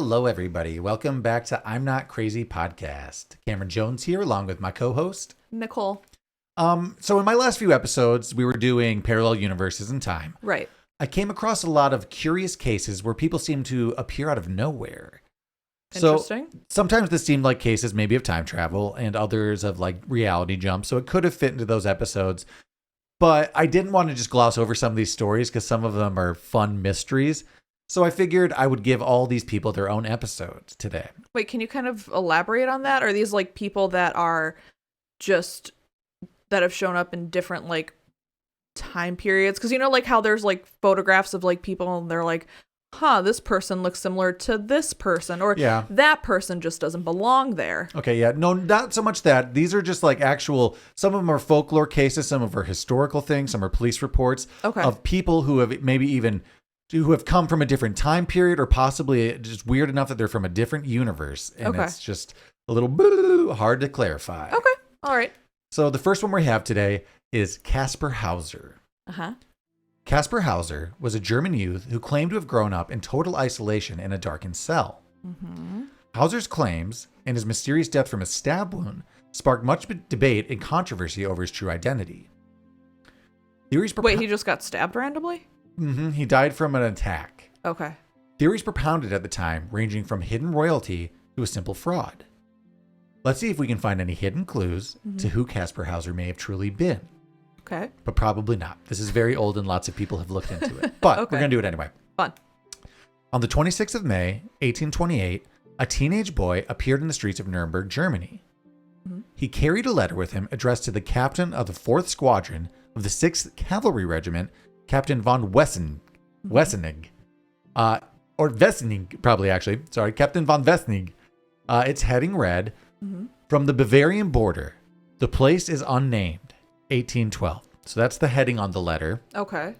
Hello, everybody. Welcome back to I'm Not Crazy Podcast. Cameron Jones here, along with my co-host, Nicole. So in my last few episodes, we were doing parallel universes in time. Right. I came across a lot of curious cases where people seem to appear out of nowhere. Interesting. So sometimes this seemed like cases maybe of time travel and others of like reality jumps. So it could have fit into those episodes. But I didn't want to just gloss over some of these stories because some of them are fun mysteries. So I figured I would give all these people their own episodes today. Wait, can you kind of elaborate on that? Are these like people that are just that have shown up in different like time periods? Because you know, like how there's like photographs of like people and they're like, this person looks similar to this person, or that person just doesn't belong there. Okay, yeah. No, not so much that. These are just like actual, some of them are folklore cases, some of them are historical things, some are police reports of people who have maybe even who have come from a different time period, or possibly just weird enough that they're from a different universe. And it's just a little hard to clarify. Okay. All right. So the first one we have today is Kasper Hauser. Kasper Hauser was a German youth who claimed to have grown up in total isolation in a darkened cell. Hauser's claims and his mysterious death from a stab wound sparked much debate and controversy over his true identity. Wait, he just got stabbed randomly? He died from an attack. Okay. Theories propounded at the time ranging from hidden royalty to a simple fraud. Let's see if we can find any hidden clues to who Kasper Hauser may have truly been. Okay. But probably not. This is very old and lots of people have looked into it. But we're going to do it anyway. Fun. On the 26th of May, 1828, a teenage boy appeared in the streets of Nuremberg, Germany. He carried a letter with him addressed to the captain of the 4th Squadron of the 6th Cavalry Regiment, Captain von Wessenig. Or Wessenig, probably actually. Sorry, Captain von Wessenig. Its heading read, From the Bavarian border, the place is unnamed, 1812. So that's the heading on the letter. Okay.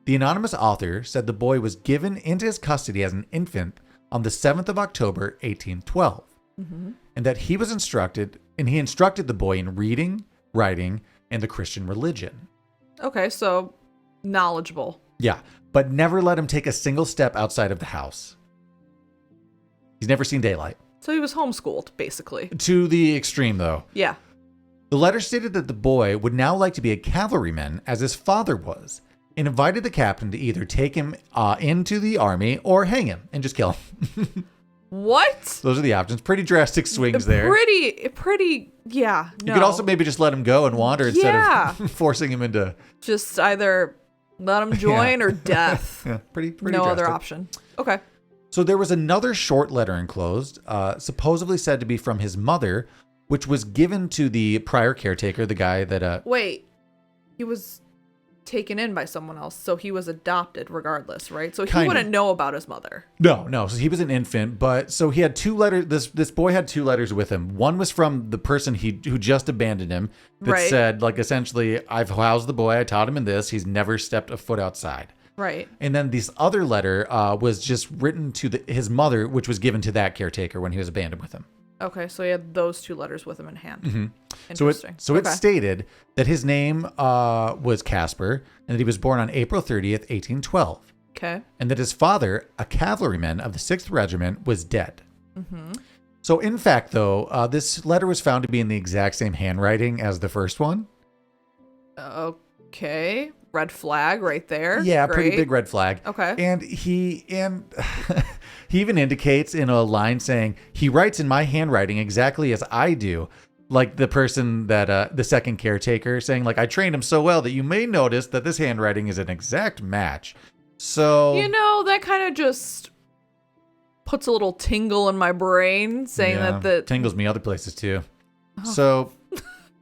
The anonymous author said the boy was given into his custody as an infant on the 7th of October, 1812. And that he instructed the boy in reading, writing, and the Christian religion. Okay, so knowledgeable. Yeah, but never let him take a single step outside of the house. He's never seen daylight. So he was homeschooled, basically. To the extreme, though. Yeah. The letter stated that the boy would now like to be a cavalryman, as his father was, and invited the captain to either take him into the army or hang him and just kill him. What? Those are the options. Pretty drastic swings there. Yeah. No. You could also maybe just let him go and wander instead of forcing him into... Just either let him join or death. Pretty no drastic. other option. Okay. So there was another short letter enclosed, supposedly said to be from his mother, which was given to the prior caretaker, the guy that... Wait, he was taken in by someone else, so he was adopted regardless, right? So he wouldn't know about his mother. No. So he was an infant, but so he had 2 letters. This boy had 2 letters with him. One was from the person who just abandoned him that said, like, essentially, I've housed the boy, I taught him in this, he's never stepped a foot outside. Right. And then this other letter was just written to his mother, which was given to that caretaker when he was abandoned with him. Okay, so he had those 2 letters with him in hand. Interesting. So it stated that his name was Kasper, and that he was born on April 30th, 1812. Okay. And that his father, a cavalryman of the 6th Regiment, was dead. So in fact, though, this letter was found to be in the exact same handwriting as the first one. Okay. Red flag right there. Yeah, Great. pretty big red flag. Okay. And he even indicates in a line saying, he writes in my handwriting exactly as I do. Like the person that, the second caretaker saying, like, I trained him so well that you may notice that this handwriting is an exact match. So... You know, that kind of just puts a little tingle in my brain saying that... Tingles me other places too. Oh. So...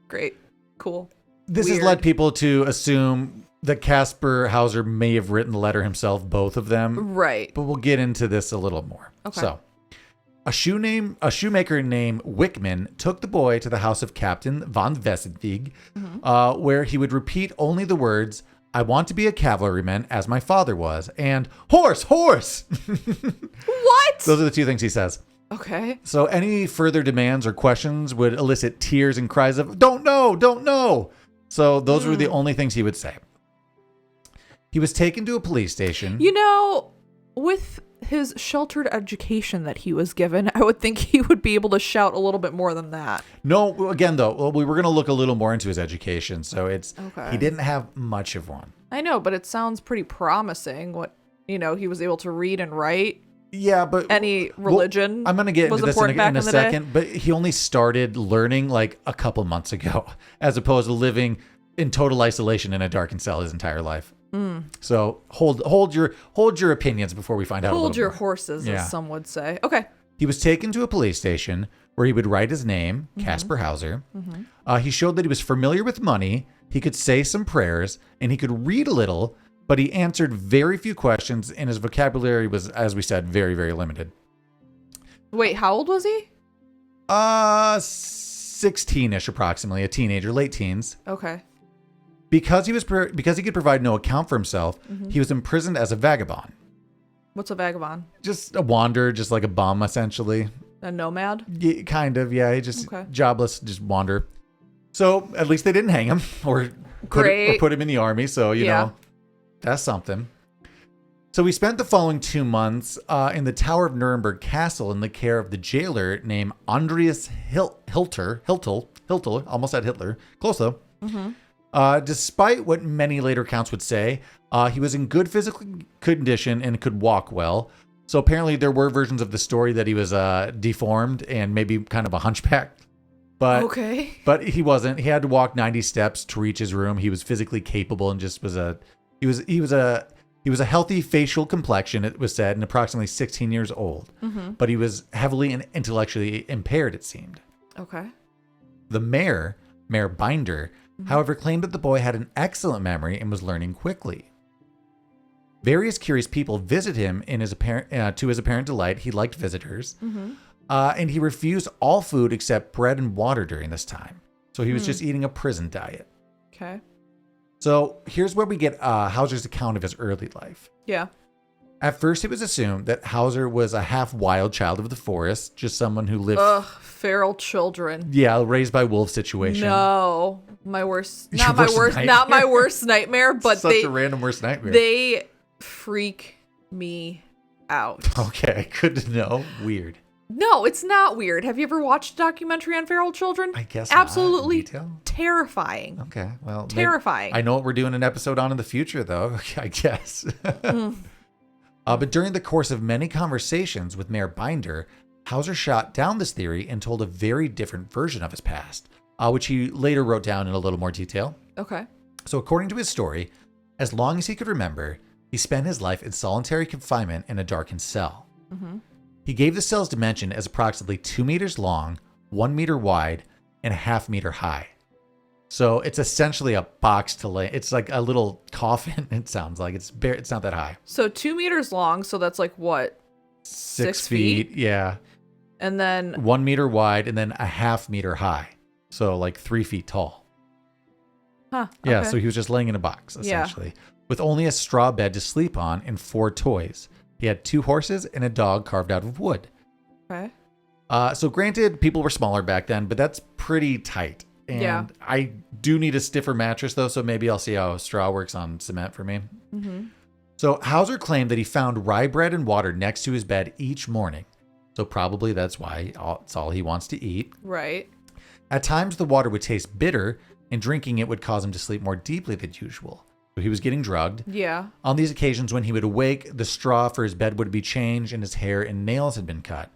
Great. Cool. This has led people to assume that Kasper Hauser may have written the letter himself, both of them. Right. But we'll get into this a little more. Okay. So, a shoemaker named Wickman took the boy to the house of Captain von Wessenig, where he would repeat only the words, I want to be a cavalryman as my father was, and horse, horse! What? Those are the 2 things he says. Okay. So any further demands or questions would elicit tears and cries of, don't know, don't know. So those were the only things he would say. He was taken to a police station. You know, with his sheltered education that he was given, I would think he would be able to shout a little bit more than that. No, again, though, we were going to look a little more into his education. So Okay. He didn't have much of one. I know, but it sounds pretty promising what, he was able to read and write. Yeah, but any religion I'm going to get into this in a second, day. but he only started learning like a couple months ago, as opposed to living in total isolation in a darkened cell his entire life. So hold your opinions before we find out. Hold your more. Horses, as some would say. Okay. He was taken to a police station where he would write his name, Kasper Hauser. He showed that he was familiar with money. He could say some prayers and he could read a little, but he answered very few questions and his vocabulary was, as we said, very, very limited. Wait, how old was he? 16-ish approximately, a teenager, late teens. Okay. Because he could provide no account for himself, he was imprisoned as a vagabond. What's a vagabond? Just a wanderer, just like a bum, essentially. A nomad? Yeah, kind of, yeah. He just jobless, just wander. So at least they didn't hang him or put him in the army. So, you know, that's something. So we spent the following 2 months in the Tower of Nuremberg Castle in the care of the jailer named Andreas Hiltel, almost at Hitler. Close though. Despite what many later accounts would say, he was in good physical condition and could walk well. So apparently there were versions of the story that he was deformed and maybe kind of a hunchback. But he wasn't. He had to walk 90 steps to reach his room. He was physically capable and just was he was a healthy facial complexion, it was said, and approximately 16 years old. But he was heavily and intellectually impaired, it seemed. Okay. The Mayor Binder, however, claimed that the boy had an excellent memory and was learning quickly. Various curious people visit him to his apparent delight. He liked visitors. And he refused all food except bread and water during this time. So he was just eating a prison diet. Okay. So here's where we get Hauser's account of his early life. Yeah. At first, it was assumed that Hauser was a half-wild child of the forest, just someone who lived... feral children. Yeah, raised by wolves situation. No, not my worst nightmare, but such a random worst nightmare. They freak me out. Okay, good to know. Weird. No, it's not weird. Have you ever watched a documentary on feral children? I guess absolutely terrifying. Okay, well, terrifying. I know what we're doing an episode on in the future, though. I guess. But during the course of many conversations with Mayor Binder, Hauser shot down this theory and told a very different version of his past, which he later wrote down in a little more detail. Okay. So according to his story, as long as he could remember, he spent his life in solitary confinement in a darkened cell. He gave the cell's dimension as approximately 2 meters long, 1 meter wide, and a half meter high. So it's essentially a box to lay. It's like a little coffin. It sounds like it's not that high. So 2 meters long. So that's like what? 6 feet. Yeah. And then 1 meter wide and then a half meter high. So like 3 feet tall. Huh. Yeah. Okay. So he was just laying in a box essentially with only a straw bed to sleep on and 4 toys. He had 2 horses and a dog carved out of wood. Okay. So granted, people were smaller back then, but that's pretty tight. And I do need a stiffer mattress, though, so maybe I'll see how straw works on cement for me. So Hauser claimed that he found rye bread and water next to his bed each morning. So probably that's why it's all he wants to eat. Right. At times, the water would taste bitter, and drinking it would cause him to sleep more deeply than usual. So he was getting drugged. Yeah. On these occasions, when he would awake, the straw for his bed would be changed and his hair and nails had been cut.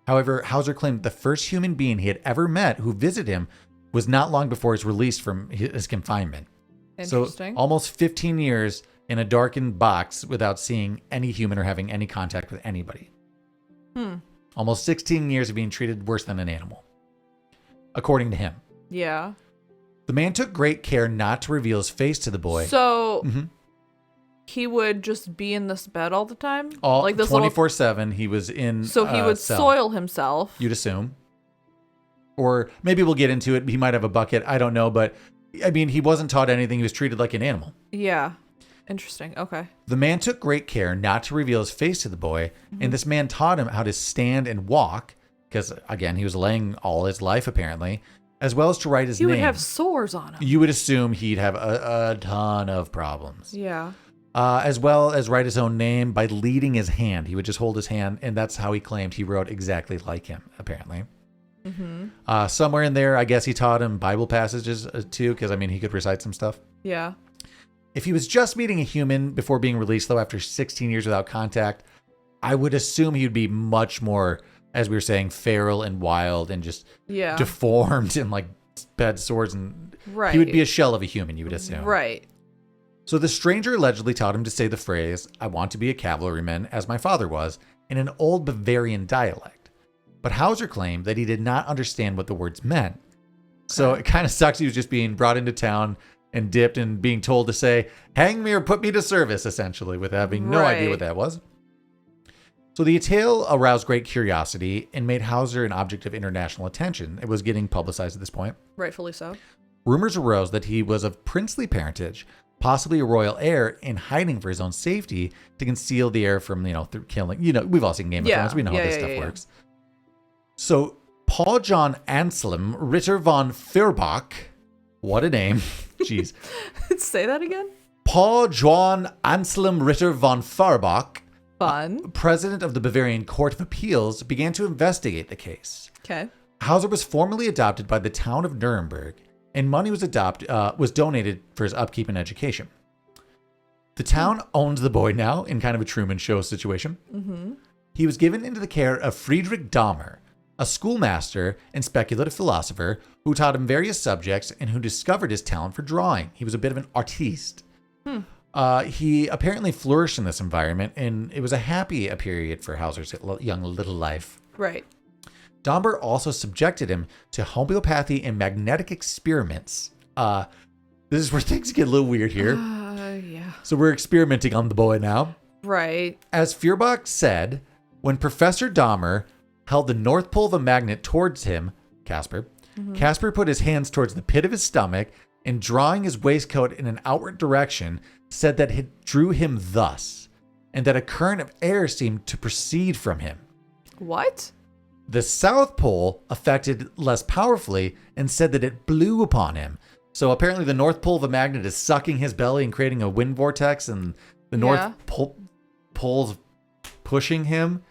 However, Hauser claimed that the first human being he had ever met who visited him was not long before his release from his confinement. Interesting. So almost 15 years in a darkened box without seeing any human or having any contact with anybody. Almost 16 years of being treated worse than an animal, according to him. Yeah. The man took great care not to reveal his face to the boy. So he would just be in this bed all the time? Like this 24/7, he was in So he would soil himself. You'd assume. Or maybe we'll get into it. He might have a bucket. I don't know. But I mean, he wasn't taught anything. He was treated like an animal. Yeah. Interesting. Okay. The man took great care not to reveal his face to the boy. And this man taught him how to stand and walk. Because, again, he was laying all his life, apparently. As well as to write his name. He would have sores on him. You would assume he'd have a ton of problems. Yeah. as well as write his own name by leading his hand. He would just hold his hand, and that's how he claimed he wrote exactly like him, apparently. Mm-hmm. Somewhere in there, I guess he taught him Bible passages too, because, I mean, he could recite some stuff. Yeah. If he was just meeting a human before being released, though, after 16 years without contact, I would assume he would be much more, as we were saying, feral and wild and just deformed and like bad swords. And he would be a shell of a human, you would assume. Right. So the stranger allegedly taught him to say the phrase, "I want to be a cavalryman," as my father was, in an old Bavarian dialect. But Hauser claimed that he did not understand what the words meant. So it kind of sucks he was just being brought into town and dipped and being told to say, "Hang me or put me to service," essentially, with having no idea what that was. So the tale aroused great curiosity and made Hauser an object of international attention. It was getting publicized at this point. Rightfully so. Rumors arose that he was of princely parentage, possibly a royal heir, in hiding for his own safety to conceal the heir from, through killing. We've all seen Game of Thrones. We know how this stuff works. So Paul John Anselm Ritter von Feuerbach, what a name. Jeez. Say that again? Paul John Anselm Ritter von Feuerbach, Fun. President of the Bavarian Court of Appeals, began to investigate the case. Okay. Hauser was formally adopted by the town of Nuremberg, and money was donated for his upkeep and education. The town owns the boy now, in kind of a Truman Show situation. Mm-hmm. He was given into the care of Friedrich Dahmer, a schoolmaster and speculative philosopher who taught him various subjects and who discovered his talent for drawing. He was a bit of an artiste. He apparently flourished in this environment, and it was a happy period for Hauser's young little life. Right. Dahmer also subjected him to homeopathy and magnetic experiments. This is where things get a little weird here. Yeah. So we're experimenting on the boy now. Right. As Feuerbach said, when Professor Dahmer held the North Pole of a magnet towards him, Kasper put his hands towards the pit of his stomach and, drawing his waistcoat in an outward direction, said that it drew him thus, and that a current of air seemed to proceed from him. What? The South Pole affected less powerfully and said that it blew upon him. So apparently the North Pole of a magnet is sucking his belly and creating a wind vortex, and the North Pole's pushing him.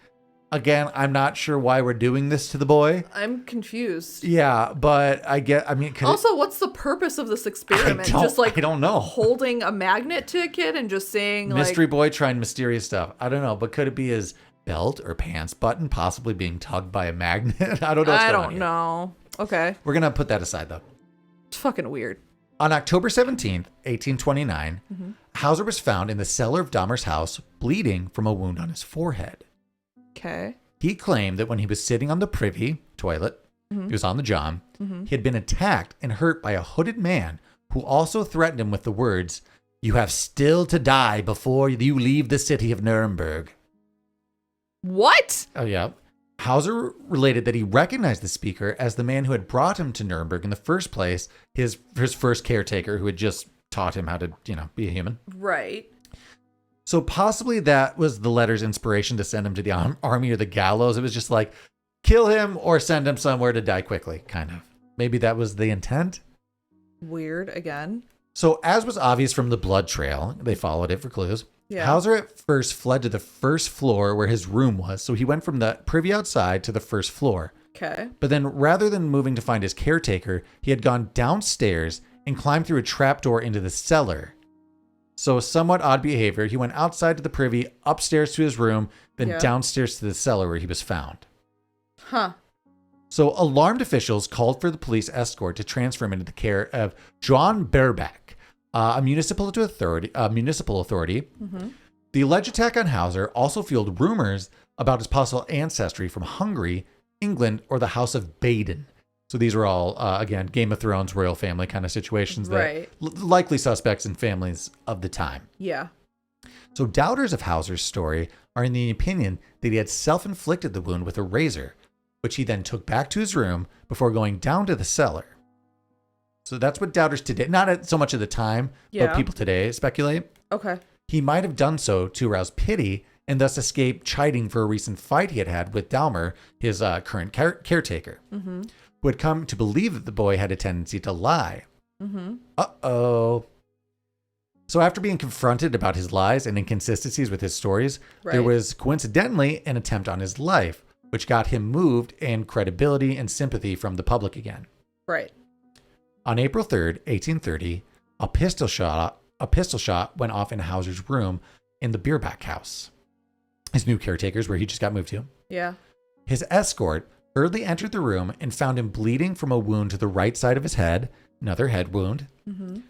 Again, I'm not sure why we're doing this to the boy. I'm confused. Yeah, but also, what's the purpose of this experiment? I don't know. Holding a magnet to a kid and just saying mystery boy trying mysterious stuff. I don't know, but could it be his belt or pants button possibly being tugged by a magnet? I don't know. I don't know. Okay. We're going to put that aside though. It's fucking weird. On October 17th, 1829, Hauser was found in the cellar of Dahmer's house, bleeding from a wound on his forehead. Okay. He claimed that when he was sitting on the privy toilet, he was on the john, he had been attacked and hurt by a hooded man who also threatened him with the words, "You have still to die before you leave the city of Nuremberg." What? Oh, yeah. Hauser related that he recognized the speaker as the man who had brought him to Nuremberg in the first place, his first caretaker who had just taught him how to, be a human. Right. So possibly that was the letter's inspiration to send him to the army or the gallows. It was just like, kill him or send him somewhere to die quickly, kind of. Maybe that was the intent. Weird again. So as was obvious from the blood trail, they followed it for clues. Yeah. Hauser at first fled to the first floor where his room was. So he went from the privy outside to the first floor. Okay. But then rather than moving to find his caretaker, he had gone downstairs and climbed through a trapdoor into the cellar. So somewhat odd behavior. He went outside to the privy, upstairs to his room, then downstairs to the cellar where he was found. Huh. So alarmed officials called for the police escort to transfer him into the care of John Berbach, a municipal authority. Mm-hmm. The alleged attack on Hauser also fueled rumors about his possible ancestry from Hungary, England, or the House of Baden. So these were all, again, Game of Thrones royal family kind of situations that likely suspects in families of the time. Yeah. So doubters of Hauser's story are in the opinion that he had self-inflicted the wound with a razor, which he then took back to his room before going down to the cellar. So that's what doubters today, not so much at the time, but people today speculate. Okay. He might have done so to arouse pity and thus escape chiding for a recent fight he had had with Dahmer, his current caretaker. Mm-hmm. Who had come to believe that the boy had a tendency to lie. Mm-hmm. Uh-oh. So after being confronted about his lies and inconsistencies with his stories, there was coincidentally an attempt on his life, which got him moved and credibility and sympathy from the public again. Right. On April 3rd, 1830, a pistol shot went off in Hauser's room in the Bierback house, his new caretaker's where he just got moved to. Yeah. His escort hurriedly entered the room and found him bleeding from a wound to the right side of his head, another head wound. Mm-hmm.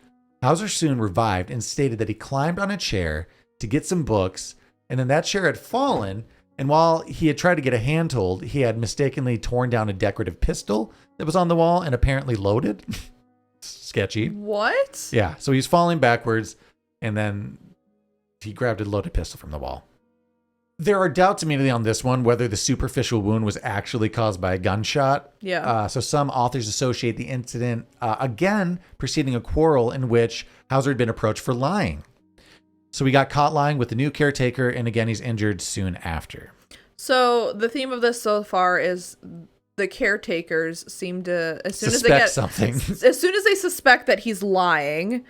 Hauser soon revived and stated that he climbed on a chair to get some books, and then that chair had fallen, and while he had tried to get a handhold, he had mistakenly torn down a decorative pistol that was on the wall and apparently loaded. Sketchy. What? Yeah, so he's falling backwards, and then he grabbed a loaded pistol from the wall. There are doubts immediately on this one whether the superficial wound was actually caused by a gunshot. Yeah. So some authors associate the incident, again, preceding a quarrel in which Hauser had been approached for lying. So he got caught lying with the new caretaker, and again, he's injured soon after. So the theme of this so far is the caretakers seem to, as soon as they suspect that he's lying,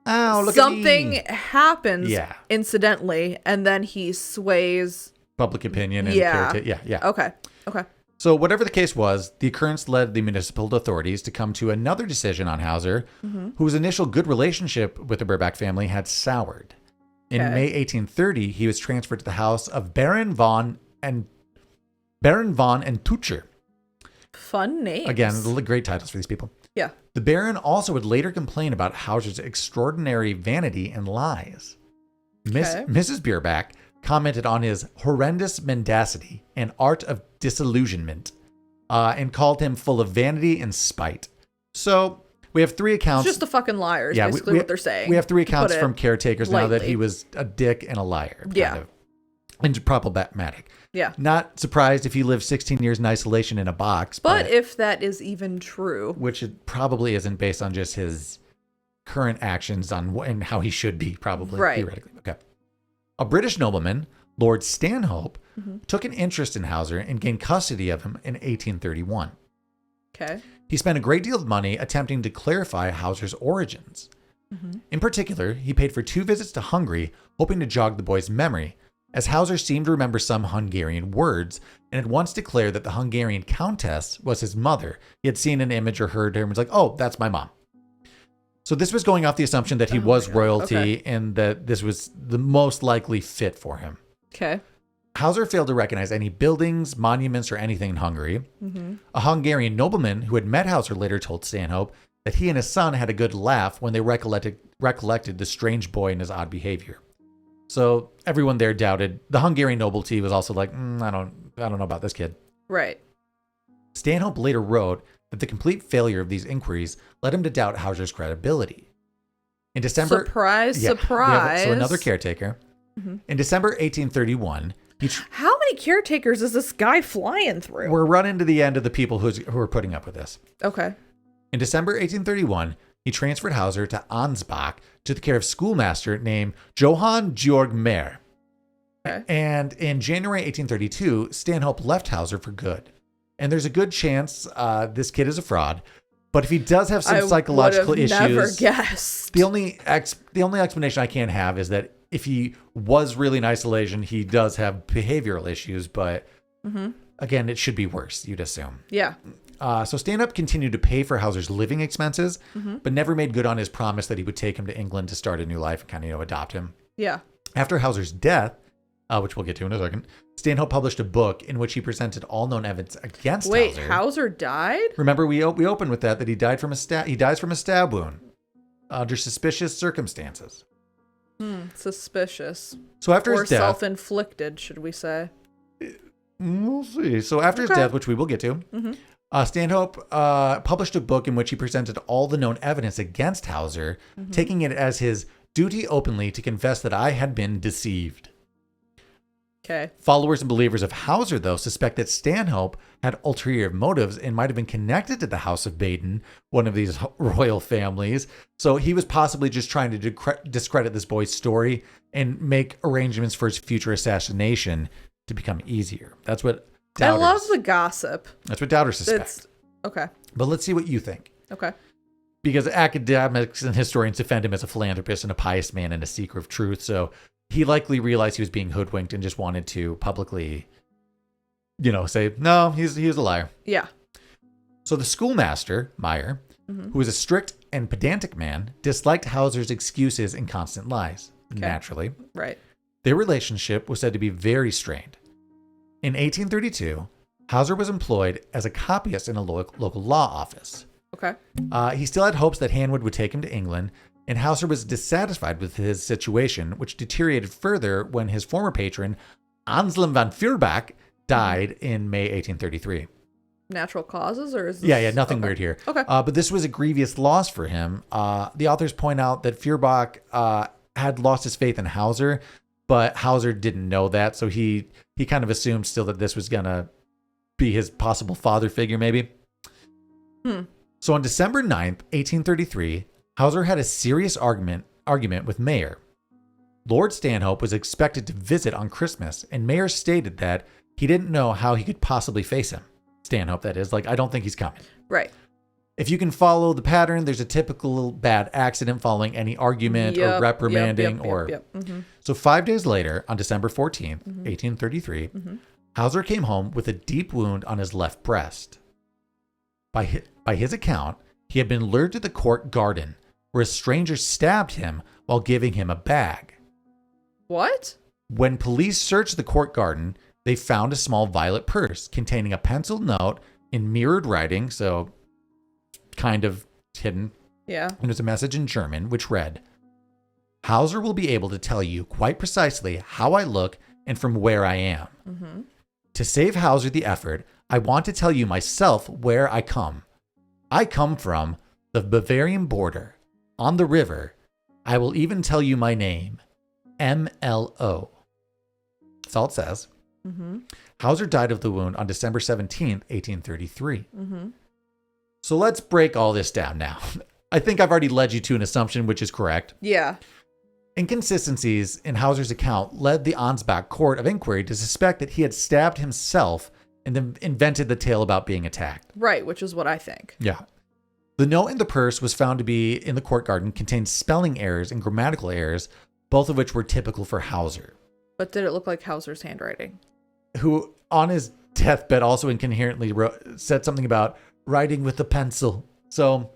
something happens incidentally, and then he sways public opinion. And yeah. Okay. So whatever the case was, the occurrence led the municipal authorities to come to another decision on Hauser, whose initial good relationship with the Bierback family had soured. In May 1830, he was transferred to the house of Baron von and Tucher. Fun names. Again, great titles for these people. Yeah. The Baron also would later complain about Hauser's extraordinary vanity and lies. Mrs. Bierback commented on his horrendous mendacity and art of disillusionment, and called him full of vanity and spite. So we have three accounts. It's just a fucking liar is basically what they're saying. We have three accounts from caretakers now that he was a dick and a liar. Kind of. And problematic. Yeah. Not surprised if he lived 16 years in isolation in a box. But if that is even true. Which it probably isn't based on just his current actions and how he should be, probably, theoretically. Okay. A British nobleman, Lord Stanhope, took an interest in Hauser and gained custody of him in 1831. Okay. He spent a great deal of money attempting to clarify Hauser's origins. In particular, he paid for 2 visits to Hungary, hoping to jog the boy's memory, as Hauser seemed to remember some Hungarian words and had once declared that the Hungarian countess was his mother. He had seen an image or heard her and was like, oh, that's my mom. So this was going off the assumption that he was royalty and that this was the most likely fit for him. Okay. Hauser failed to recognize any buildings, monuments, or anything in Hungary. A Hungarian nobleman who had met Hauser later told Stanhope that he and his son had a good laugh when they recollected the strange boy and his odd behavior. So everyone there doubted. The Hungarian nobility was also like, I don't know about this kid. Right. Stanhope later wrote that the complete failure of these inquiries led him to doubt Hauser's credibility. In December, surprise. So another caretaker. In December 1831, how many caretakers is this guy flying through? We're running to the end of the people who are putting up with this. Okay. In December 1831, he transferred Hauser to Ansbach to the care of schoolmaster named Johann Georg Mehr. Okay. And in January 1832, Stanhope left Hauser for good. And there's a good chance this kid is a fraud. But if he does have some psychological issues, never guessed. The only explanation I can have is that if he was really in isolation, he does have behavioral issues. But again, it should be worse, you'd assume. Yeah. So Stanhope continued to pay for Hauser's living expenses, but never made good on his promise that he would take him to England to start a new life and kind of, adopt him. Yeah. After Hauser's death, which we'll get to in a second, Stanhope published a book in which he presented all known evidence against Hauser. Wait, Hauser died? Remember, we opened with that he died from he dies from a stab wound under suspicious circumstances. Suspicious. So after or his death, self-inflicted, should we say? We'll see. So after his death, which we will get to, Stanhope published a book in which he presented all the known evidence against Hauser, taking it as his duty openly to confess that I had been deceived. Okay. Followers and believers of Hauser, though, suspect that Stanhope had ulterior motives and might have been connected to the House of Baden, one of these royal families. So he was possibly just trying to discredit this boy's story and make arrangements for his future assassination to become easier. That's what doubters. I love the gossip. That's what doubters suspect. Okay. But let's see what you think. Okay. because academics and historians defend him as a philanthropist and a pious man and a seeker of truth. So he likely realized he was being hoodwinked and just wanted to publicly, say, no, he's a liar. Yeah. So the schoolmaster, Meyer, who was a strict and pedantic man, disliked Hauser's excuses and constant lies, naturally. Right. Their relationship was said to be very strained. In 1832, Hauser was employed as a copyist in a local law office. Okay. He still had hopes that Hanwood would take him to England, and Hauser was dissatisfied with his situation, which deteriorated further when his former patron, Anselm van Feuerbach, died in May 1833. Natural causes, or is this... Yeah, nothing weird here. Okay. But this was a grievous loss for him. The authors point out that Feuerbach had lost his faith in Hauser, but Hauser didn't know that, so he kind of assumed still that this was gonna be his possible father figure, maybe. So on December 9th, 1833, Hauser had a serious argument with Mayer. Lord Stanhope was expected to visit on Christmas, and Mayer stated that he didn't know how he could possibly face him. Stanhope, that is. I don't think he's coming. Right. If you can follow the pattern, there's a typical bad accident following any argument or reprimanding. So 5 days later, on December 14th, 1833, Hauser came home with a deep wound on his left breast. By his account, he had been lured to the court garden where a stranger stabbed him while giving him a bag. What? When police searched the court garden, they found a small violet purse containing a penciled note in mirrored writing, so kind of hidden. Yeah. And it was a message in German, which read, Hauser will be able to tell you quite precisely how I look and from where I am. To save Hauser the effort, I want to tell you myself where I come. I come from the Bavarian border, on the river. I will even tell you my name, MLO. That's all it says. Hauser died of the wound on December 17th, 1833. So let's break all this down now. I think I've already led you to an assumption which is correct. Yeah. Inconsistencies in Hauser's account led the Ansbach Court of Inquiry to suspect that he had stabbed himself and then invented the tale about being attacked. Right, which is what I think. Yeah. The note in the purse was found to be in the court garden, contained spelling errors and grammatical errors, both of which were typical for Hauser. But did it look like Hauser's handwriting? Who, on his deathbed, also incoherently said something about writing with a pencil. So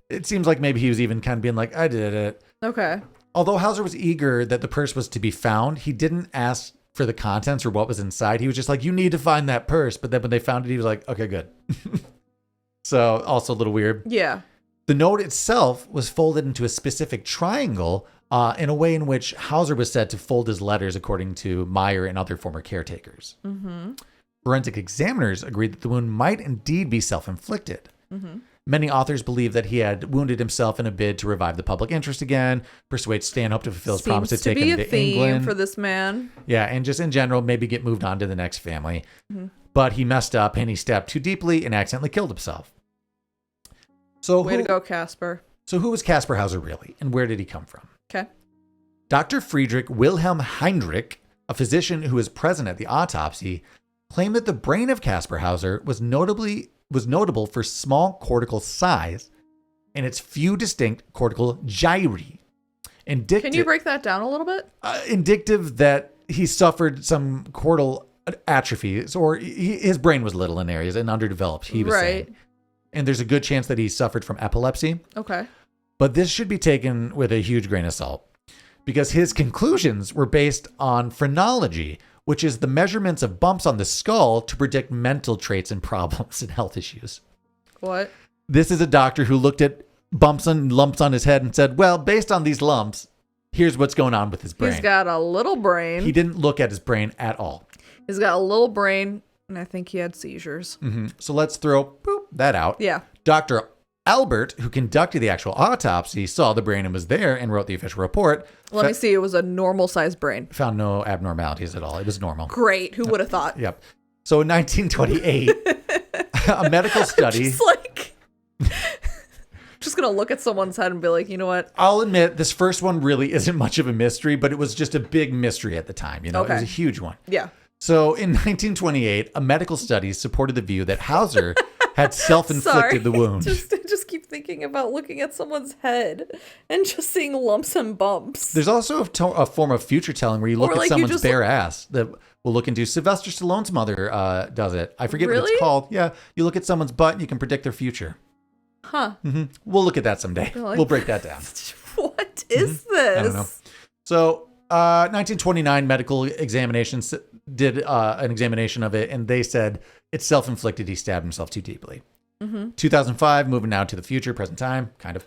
it seems like maybe he was even kind of being like, I did it. Okay. Although Hauser was eager that the purse was to be found, he didn't ask for the contents or what was inside. He was just like, you need to find that purse. But then when they found it, he was like, okay, good. So also a little weird. Yeah. The note itself was folded into a specific triangle in a way in which Hauser was said to fold his letters, according to Meyer and other former caretakers. Forensic examiners agreed that the wound might indeed be self-inflicted. Many authors believe that he had wounded himself in a bid to revive the public interest again, persuade Stanhope to fulfill his promise to take him to England. Seems to be a theme for this man. Yeah, and just in general, maybe get moved on to the next family. But he messed up and he stabbed too deeply and accidentally killed himself. So Way to go, Kasper. So who was Kasper Hauser really, and where did he come from? Okay. Dr. Friedrich Wilhelm Heinrich, a physician who was present at the autopsy, claimed that the brain of Kasper Hauser was notable for small cortical size and its few distinct cortical gyri. Can you break that down a little bit? Indicative that he suffered some cortical atrophy, or his brain was little in areas and underdeveloped, he was saying. And there's a good chance that he suffered from epilepsy. Okay. But this should be taken with a huge grain of salt, because his conclusions were based on phrenology, which is the measurements of bumps on the skull to predict mental traits and problems and health issues. What? This is a doctor who looked at bumps and lumps on his head and said, well, based on these lumps, here's what's going on with his brain. He's got a little brain. He didn't look at his brain at all. He's got a little brain, and I think he had seizures. So let's throw that out. Yeah. Dr. Albert, who conducted the actual autopsy, saw the brain and was there and wrote the official report. Let me see. It was a normal-sized brain. Found no abnormalities at all. It was normal. Great. Who would have thought? Yep. So in 1928, a medical study... Just going to look at someone's head and be like, you know what? I'll admit, this first one really isn't much of a mystery, but it was just a big mystery at the time. You know, It was a huge one. Yeah. So in 1928, a medical study supported the view that Hauser had self-inflicted the wound. I just keep thinking about looking at someone's head and just seeing lumps and bumps. There's also a form of future telling where you look at someone's bare ass that we'll look into. Sylvester Stallone's mother does it. I forget what it's called. Yeah, you look at someone's butt and you can predict their future. Huh. Mm-hmm. We'll look at that someday. We'll break that down. What is this? I don't know. So 1929 medical examinations did an examination of it, and they said it's self-inflicted. He stabbed himself too deeply. 2005, moving now to the future, present time, kind of.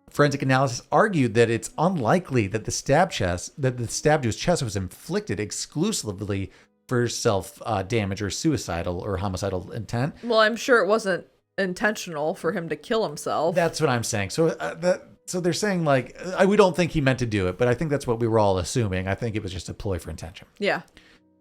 Forensic analysis argued that it's unlikely that the stab to his chest was inflicted exclusively for self-damage or suicidal or homicidal intent. Well, I'm sure it wasn't intentional for him to kill himself. That's what I'm saying. So they're saying, like, we don't think he meant to do it, but I think that's what we were all assuming. I think it was just a ploy for intention. Yeah.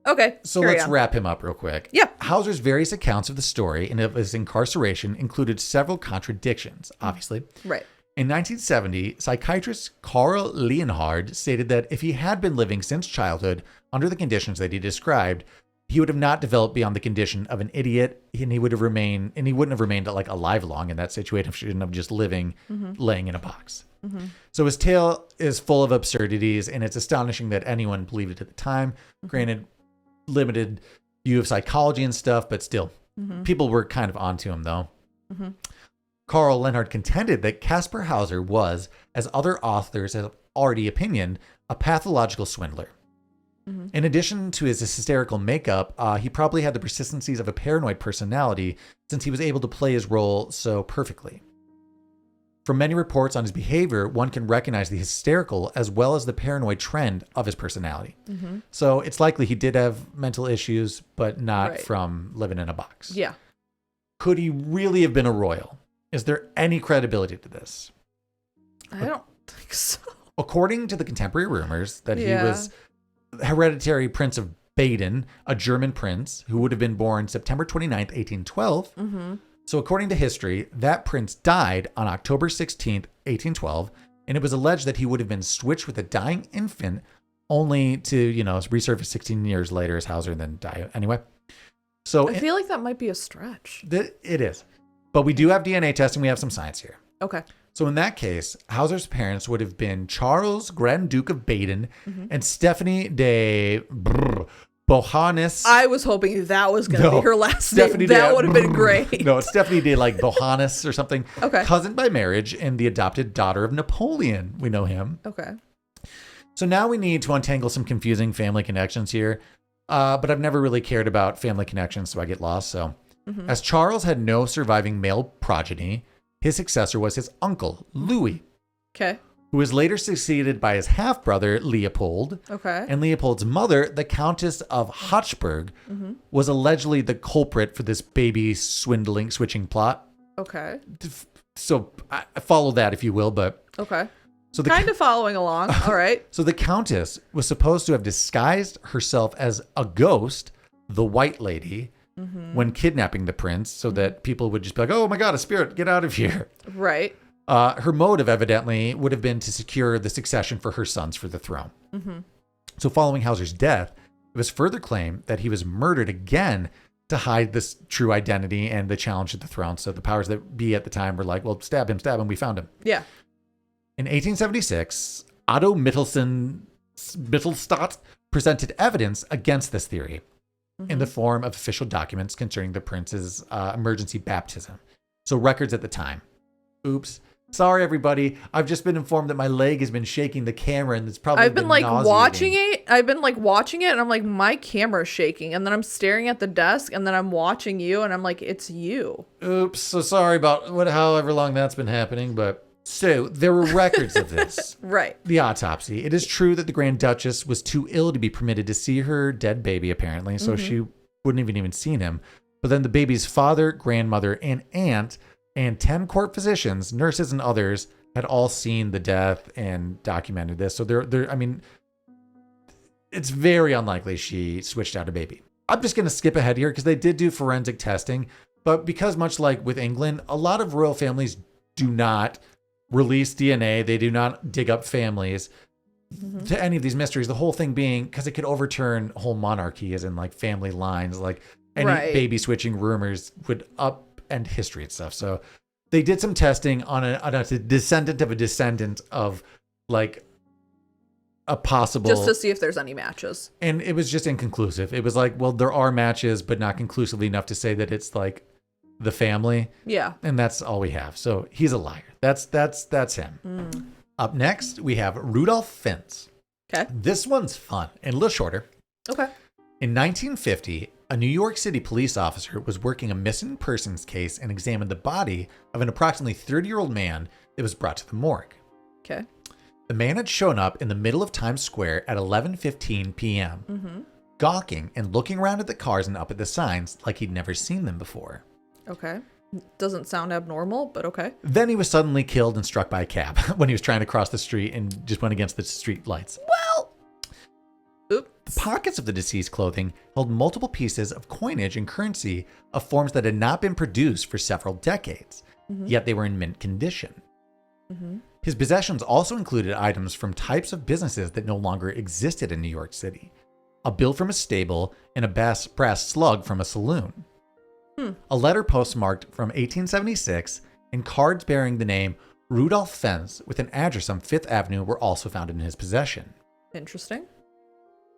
Okay. So let's wrap him up real quick. Yeah. Hauser's various accounts of the story and of his incarceration included several contradictions, obviously. Right. In 1970, psychiatrist Carl Leonhard stated that if he had been living since childhood under the conditions that he described, he would have not developed beyond the condition of an idiot, and he wouldn't have remained like alive long in that situation of just living, laying in a box. So his tale is full of absurdities, and it's astonishing that anyone believed it at the time. Granted, limited view of psychology and stuff, but still, people were kind of onto him though. Carl Leonhard contended that Kasper Hauser was, as other authors have already opinioned, a pathological swindler. In addition to his hysterical makeup, he probably had the persistencies of a paranoid personality since he was able to play his role so perfectly. From many reports on his behavior, one can recognize the hysterical as well as the paranoid trend of his personality. So it's likely he did have mental issues, but not from living in a box. Yeah. Could he really have been a royal? Is there any credibility to this? I don't think so. According to the contemporary rumors that he was hereditary Prince of Baden, a German prince who would have been born September 29th, 1812. So according to history, that prince died on October 16th, 1812, and it was alleged that he would have been switched with a dying infant only to, resurface 16 years later as Hauser and then die anyway. So I feel like that might be a stretch. It is. But we do have DNA testing. We have some science here. Okay. So in that case, Hauser's parents would have been Charles, Grand Duke of Baden, and Stephanie de Bohannes. I was hoping that was going to be her last Stephanie name. That would have been great. No, it's Stephanie de Bohannes or something. Okay. Cousin by marriage and the adopted daughter of Napoleon. We know him. Okay. So now we need to untangle some confusing family connections here. But I've never really cared about family connections, so I get lost. So as Charles had no surviving male progeny, his successor was his uncle, Louis. Okay. Who was later succeeded by his half-brother, Leopold. Okay. And Leopold's mother, the Countess of Hochberg, was allegedly the culprit for this baby switching plot. Okay. So follow that, if you will, but... Okay. So kind of following along. All right. So the Countess was supposed to have disguised herself as a ghost, the White Lady, when kidnapping the prince, so that people would just be like, oh my God, a spirit, get out of here. Right. Her motive, evidently, would have been to secure the succession for her sons for the throne. So following Hauser's death, it was further claimed that he was murdered again to hide this true identity and the challenge to the throne. So the powers that be at the time were like, well, stab him, we found him. Yeah. In 1876, Otto Mittelstadt presented evidence against this theory in the form of official documents concerning the prince's emergency baptism. So records at the time. Oops. Sorry, everybody. I've just been informed that my leg has been shaking the camera, and it's probably I've been watching it. And I'm like, my camera's shaking, and then I'm staring at the desk, and then I'm watching you, and I'm like, it's you. Oops. So sorry about however long that's been happening, but so there were records of this. Right. The autopsy. It is true that the Grand Duchess was too ill to be permitted to see her dead baby, apparently, so she wouldn't have even seen him. But then the baby's father, grandmother, and aunt, and 10 court physicians, nurses, and others had all seen the death and documented this. So it's very unlikely she switched out a baby. I'm just going to skip ahead here because they did do forensic testing, but because much like with England, a lot of royal families do not release DNA. They do not dig up families to any of these mysteries. The whole thing being because it could overturn whole monarchy, as in like family lines, like any baby switching rumors would and history and stuff. So they did some testing on a descendant of a descendant of like a possible, just to see if there's any matches. And it was just inconclusive. It was like, well, there are matches, but not conclusively enough to say that it's like the family. Yeah. And that's all we have. So he's a liar. That's him. Up next, we have Rudolph Fentz. Okay. This one's fun and a little shorter. Okay. In 1950, a New York City police officer was working a missing persons case and examined the body of an approximately 30-year-old man that was brought to the morgue. Okay. The man had shown up in the middle of Times Square at 11:15 p.m., gawking and looking around at the cars and up at the signs like he'd never seen them before. Okay. Doesn't sound abnormal, but okay. Then he was suddenly killed and struck by a cab when he was trying to cross the street and just went against the street lights. Well, oops. The pockets of the deceased's clothing held multiple pieces of coinage and currency of forms that had not been produced for several decades, yet they were in mint condition. His possessions also included items from types of businesses that no longer existed in New York City. A bill from a stable and a brass slug from a saloon. A letter postmarked from 1876 and cards bearing the name Rudolph Fentz with an address on Fifth Avenue were also found in his possession. Interesting.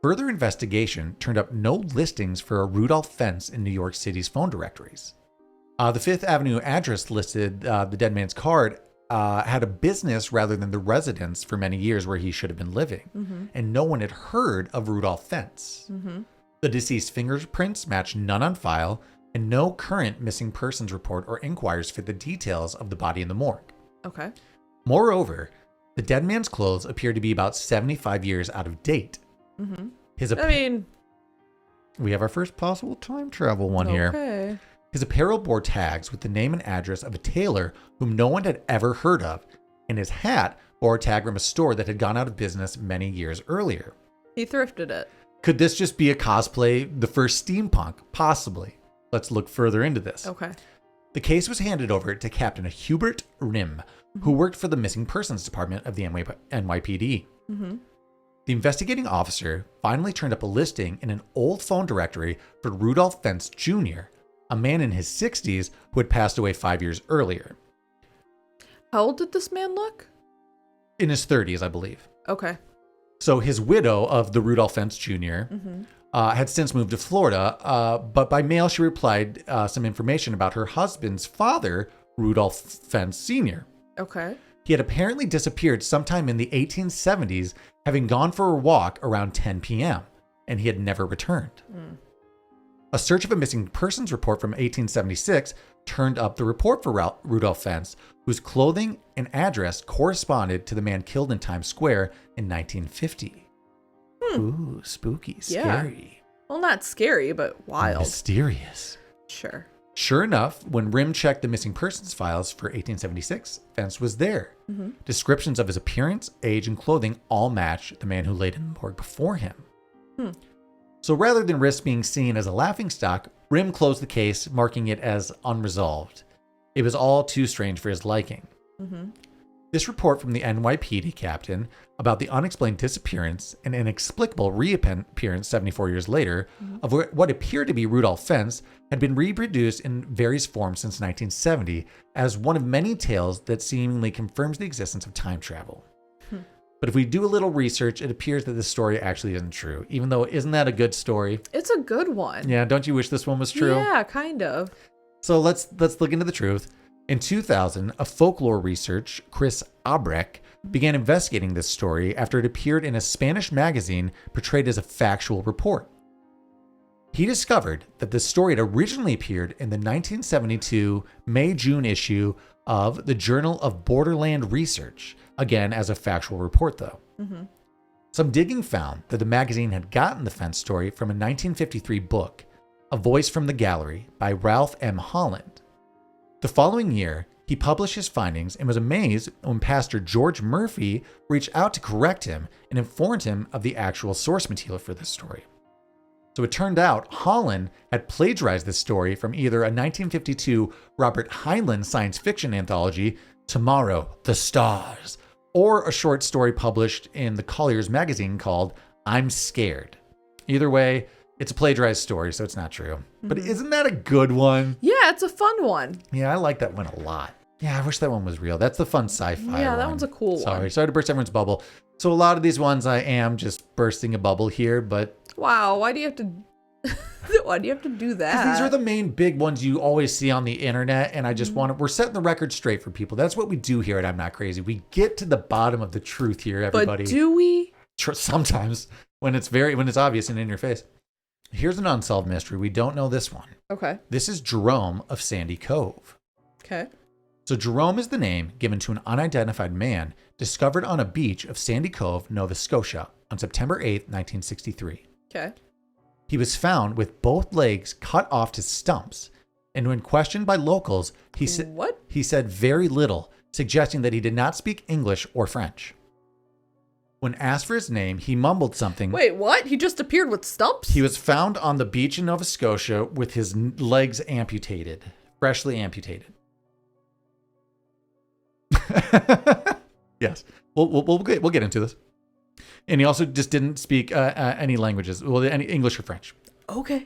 Further investigation turned up no listings for a Rudolph Fentz in New York City's phone directories. The Fifth Avenue address listed the dead man's card had a business rather than the residence for many years where he should have been living, and no one had heard of Rudolph Fentz. The deceased's fingerprints matched none on file, and no current missing persons report or inquiries fit the details of the body in the morgue. Okay. Moreover, the dead man's clothes appear to be about 75 years out of date. We have our first possible time travel one here. Okay. His apparel bore tags with the name and address of a tailor whom no one had ever heard of, and his hat bore a tag from a store that had gone out of business many years earlier. He thrifted it. Could this just be a cosplay, the first steampunk? Possibly. Let's look further into this. Okay. The case was handed over to Captain Hubert Rim, who worked for the Missing Persons Department of the NYPD. The investigating officer finally turned up a listing in an old phone directory for Rudolph Fentz Jr., a man in his 60s who had passed away 5 years earlier. How old did this man look? In his 30s, I believe. Okay. So his widow of the Rudolph Fentz Jr. Had since moved to Florida, but by mail she replied some information about her husband's father, Rudolph Fentz Sr. Okay. He had apparently disappeared sometime in the 1870s, having gone for a walk around 10 p.m., and he had never returned. A search of a missing persons report from 1876 turned up the report for Rudolph Fentz, whose clothing and address corresponded to the man killed in Times Square in 1950. Ooh, spooky, scary. Well, not scary, but wild. Mysterious. Sure. Sure enough, when Rim checked the missing persons files for 1876, Fentz was there. Descriptions of his appearance, age, and clothing all match the man who laid in the morgue before him. So rather than risk being seen as a laughingstock, Rim closed the case, marking it as unresolved. It was all too strange for his liking. This report from the NYPD captain about the unexplained disappearance and inexplicable reappearance 74 years later of what appeared to be Rudolph Fentz had been reproduced in various forms since 1970 as one of many tales that seemingly confirms the existence of time travel. But if we do a little research, it appears that this story actually isn't true, even though isn't that a good story? It's a good one. Yeah, don't you wish this one was true? Yeah, kind of. So let's look into the truth. In 2000, a folklore researcher, Chris Albrecht, began investigating this story after it appeared in a Spanish magazine portrayed as a factual report. He discovered that the story had originally appeared in the 1972 May-June issue of the Journal of Borderland Research, again as a factual report though. Some digging found that the magazine had gotten the Fentz story from a 1953 book, A Voice from the Gallery by Ralph M. Holland. The following year, he published his findings and was amazed when Pastor George Murphy reached out to correct him and informed him of the actual source material for this story. So it turned out Holland had plagiarized this story from either a 1952 Robert Heinlein science fiction anthology, Tomorrow, the Stars, or a short story published in the Collier's magazine called I'm Scared. Either way, It's a plagiarized story, so it's not true. Mm-hmm. But isn't that a good one? Yeah, it's a fun one. Yeah, I like that one a lot. Yeah, I wish that one was real. That's the fun sci-fi Yeah, one. that one's a cool one. Sorry to burst everyone's bubble. So a lot of these ones I am just bursting a bubble here, but... Wow, why do you have to... Why do you have to do that? Because these are the main big ones you always see on the internet, and I just want to... We're setting the record straight for people. That's what we do here at I'm Not Crazy. We get to the bottom of the truth here, everybody. But do we? Sometimes, when it's obvious and in your face. Here's an unsolved mystery. We don't know this one. Okay. This is Jerome of Sandy Cove. Okay. So Jerome is the name given to an unidentified man discovered on a beach of Sandy Cove, Nova Scotia on September 8th, 1963. Okay. He was found with both legs cut off to stumps, and when questioned by locals, he said very little, suggesting that he did not speak English or French. When asked for his name, he mumbled something. Wait, what? He just appeared with stumps? He was found on the beach in Nova Scotia with his legs amputated, freshly amputated. Yes, we'll get into this. And he also just didn't speak any languages, any English or French. Okay.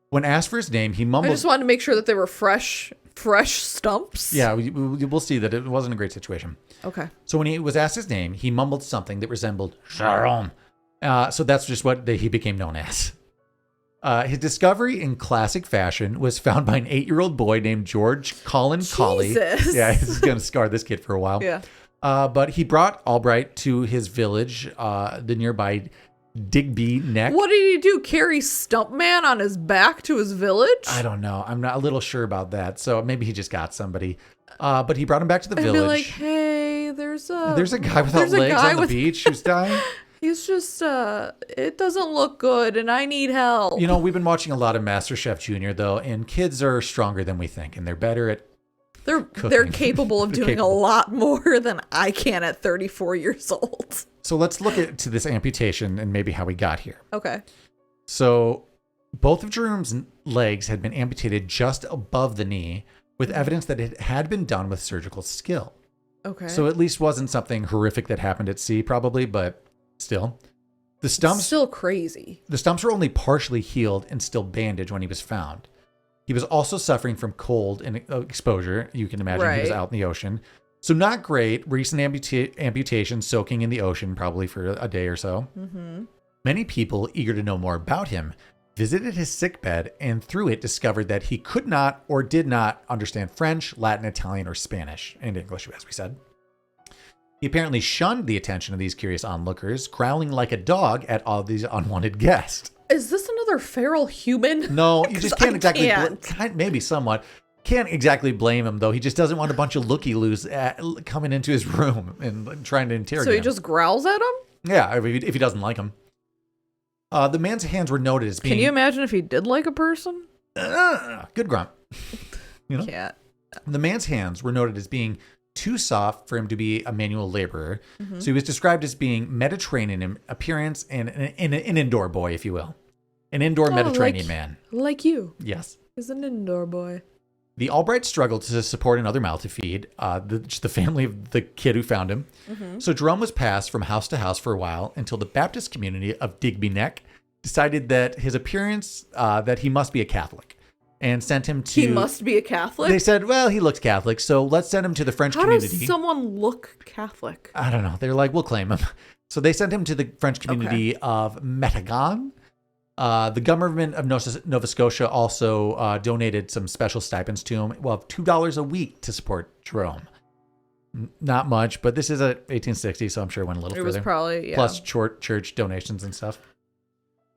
When asked for his name, he mumbled. I just wanted to make sure that they were fresh stumps. Yeah, we'll see that it wasn't a great situation. Okay. So when he was asked his name, he mumbled something that resembled Jerome. So that's just what he became known as. His discovery in classic fashion was found by an 8-year-old boy named George Colin Colley. Jesus. Yeah, this is going to scar this kid for a while. Yeah. But he brought Albright to his village, the nearby Digby Neck. What did he do? Carry Stumpman on his back to his village? I don't know. I'm not a little sure about that. So maybe he just got somebody. But he brought him back to the village. Be like, hey, there's a guy without legs on the beach who's dying. He's just, it doesn't look good and I need help. You know, we've been watching a lot of MasterChef Junior, though, and kids are stronger than we think, and they're better at They're capable of doing a lot more than I can at 34 years old. So let's look to this amputation and maybe how we got here. Okay. So both of Jerome's legs had been amputated just above the knee, with evidence that it had been done with surgical skill. Okay. So at least wasn't something horrific that happened at sea, probably, but still. The stumps it's still crazy. The stumps were only partially healed and still bandaged when he was found. He was also suffering from cold and exposure. You can imagine He was out in the ocean. So not great. Recent amputation soaking in the ocean probably for a day or so. Mm-hmm. Many people eager to know more about him visited his sickbed and through it discovered that he could not or did not understand French, Latin, Italian, or Spanish, and English, as we said. He apparently shunned the attention of these curious onlookers, growling like a dog at all these unwanted guests. Is this another feral human? No, you just can't exactly. Maybe somewhat. Can't exactly blame him, though. He just doesn't want a bunch of looky-loos coming into his room and trying to interrogate him. So he just growls at him? Yeah, if he doesn't like him. The man's hands were noted as being... Can you imagine if he did like a person? Good grunt. You know? Can't. The man's hands were noted as being too soft for him to be a manual laborer. Mm-hmm. So he was described as being Mediterranean in appearance and an indoor boy, if you will. An indoor Mediterranean man. Like you. Yes. He's an indoor boy. The Albrights struggled to support another mouth to feed, the family of the kid who found him. Mm-hmm. So Jerome was passed from house to house for a while until the Baptist community of Digby Neck decided that his appearance, that he must be a Catholic, and sent him to... He must be a Catholic? They said, well, he looks Catholic, so let's send him to the French community. How does someone look Catholic? I don't know. They're like, we'll claim him. So they sent him to the French community of Metagon. The government of Nova Scotia also donated some special stipends to him. Well, $2 a week to support Jerome. Not much, but this is 1860, so I'm sure it went a little further. It was probably, yeah. Plus church donations and stuff.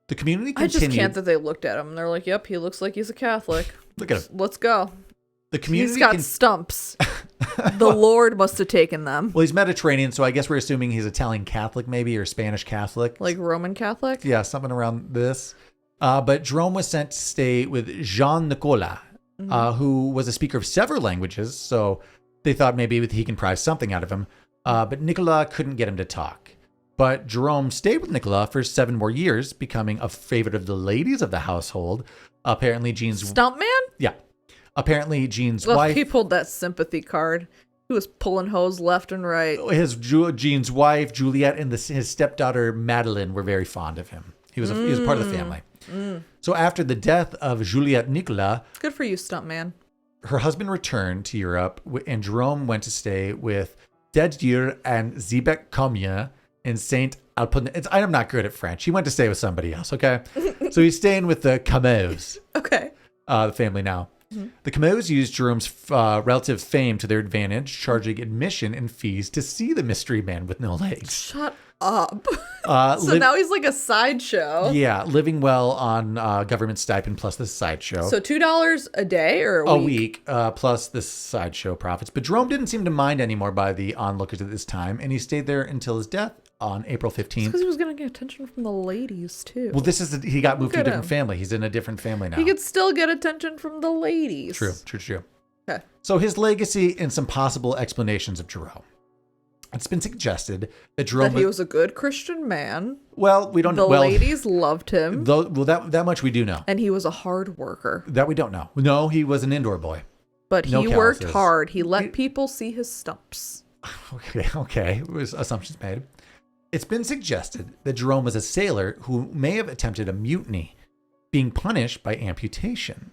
The community continued. I just can't that they looked at him and they're like, yep, he looks like he's a Catholic. Look at him. Let's go. The community He's got stumps. The Lord must have taken them. Well, he's Mediterranean, so I guess we're assuming he's Italian Catholic maybe, or Spanish Catholic. Like Roman Catholic? Yeah, something around this. But Jerome was sent to stay with Jean Nicole, who was a speaker of several languages, so they thought maybe he can pry something out of him. But Nicole couldn't get him to talk. But Jerome stayed with Nicole for 7 more years, becoming a favorite of the ladies of the household. Apparently, Jean's... Stuntman? Yeah. Apparently, Jean's wife... He pulled that sympathy card. He was pulling hose left and right. Jean's wife, Juliet, and his stepdaughter, Madeline, were very fond of him. He was a part of the family. So after the death of Juliette Nicolas, good for you, stuntman. Her husband returned to Europe, and Jerome went to stay with Dedier and Zibek Commune in Saint Alpon. I'm not good at French. He went to stay with somebody else. Okay, so he's staying with the Camus. Okay, the family now. The Camus used Jerome's relative fame to their advantage, charging admission and fees to see the mystery man with no legs. Shut up. So now he's like a sideshow. Yeah, living well on government stipend plus the sideshow. So $2 a day or a week? A week, plus the sideshow profits. But Jerome didn't seem to mind anymore by the onlookers at this time, and he stayed there until his death on April 15th. Because he was going to get attention from the ladies, too. Well, he got moved to a different family. He's in a different family now. He could still get attention from the ladies. True. Okay. So his legacy and some possible explanations of Jerome. It's been suggested that Jerome... That he was a good Christian man. Well, we don't know. The ladies loved him. That much we do know. And he was a hard worker. That we don't know. No, he was an indoor boy. But he worked hard. He let people see his stumps. Okay. Assumptions made. It's been suggested that Jerome was a sailor who may have attempted a mutiny, being punished by amputation.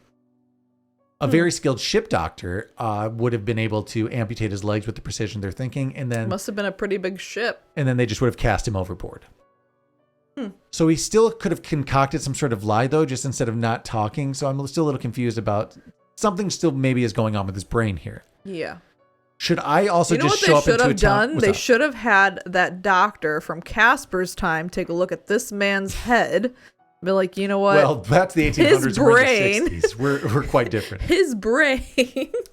A very skilled ship doctor would have been able to amputate his legs with the precision they're thinking, and then... Must have been a pretty big ship. And then they just would have cast him overboard. So he still could have concocted some sort of lie, though, just instead of not talking. So I'm still a little confused about... Something still maybe is going on with his brain here. Yeah. Should I also just show up into a town? They should have had that doctor from Kasper's time take a look at this man's head. Be like, you know what? Well, that's the 1800s. His brain. We're in the 60s. We're quite different. His brain.